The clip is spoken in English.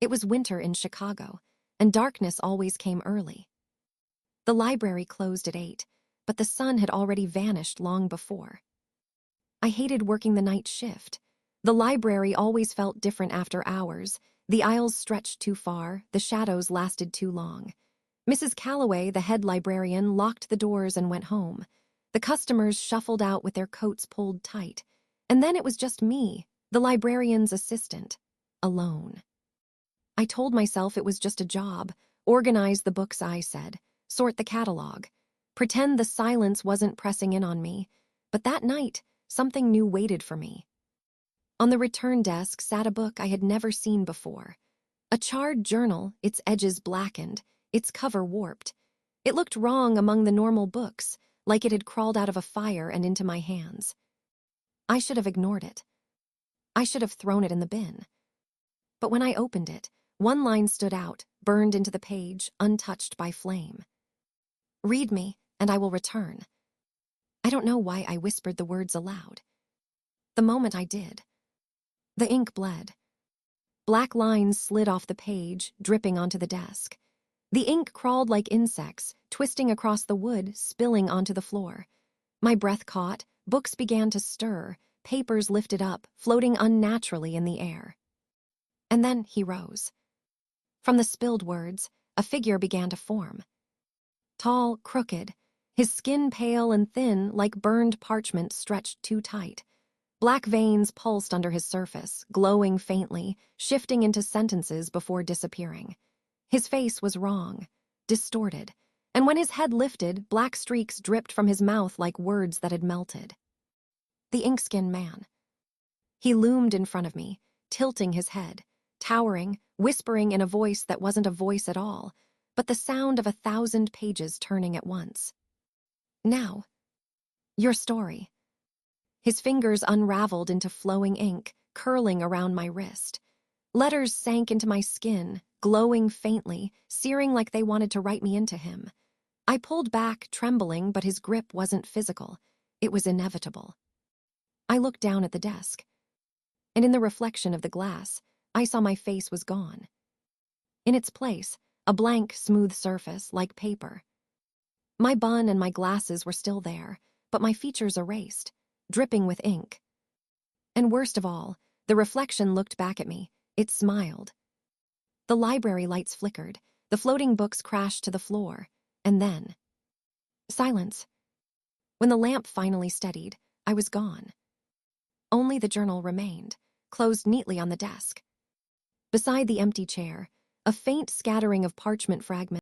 It was winter in Chicago, and darkness always came early. The library closed at 8, but the sun had already vanished long before. I hated working the night shift. The library always felt different after hours. The aisles stretched too far, the shadows lasted too long. Mrs. Calloway, the head librarian, locked the doors and went home. The customers shuffled out with their coats pulled tight. And then it was just me, the librarian's assistant, alone. I told myself it was just a job. Organize the books, I said. Sort the catalog. Pretend the silence wasn't pressing in on me. But that night, something new waited for me. On the return desk sat a book I had never seen before. A charred journal, its edges blackened, its cover warped. It looked wrong among the normal books, like it had crawled out of a fire and into my hands. I should have ignored it. I should have thrown it in the bin. But when I opened it, one line stood out, burned into the page, untouched by flame. Read me, and I will return. I don't know why I whispered the words aloud. The moment I did, the ink bled. Black lines slid off the page, dripping onto the desk. The ink crawled like insects, twisting across the wood, spilling onto the floor. My breath caught, books began to stir, papers lifted up, floating unnaturally in the air. And then he rose. From the spilled words, a figure began to form. Tall, crooked, his skin pale and thin like burned parchment stretched too tight. Black veins pulsed under his surface, glowing faintly, shifting into sentences before disappearing. His face was wrong, distorted, and when his head lifted, black streaks dripped from his mouth like words that had melted. The ink-skinned man. He loomed in front of me, tilting his head, towering, whispering in a voice that wasn't a voice at all, but the sound of 1,000 pages turning at once. Now, your story. His fingers unraveled into flowing ink, curling around my wrist. Letters sank into my skin, glowing faintly, searing like they wanted to write me into him. I pulled back, trembling, but his grip wasn't physical. It was inevitable. I looked down at the desk, and in the reflection of the glass, I saw my face was gone. In its place, a blank, smooth surface, like paper. My bun and my glasses were still there, but my features erased, dripping with ink. And worst of all, the reflection looked back at me. It smiled. The library lights flickered, the floating books crashed to the floor, and then silence. When the lamp finally steadied, I was gone. Only the journal remained, closed neatly on the desk. Beside the empty chair, a faint scattering of parchment fragments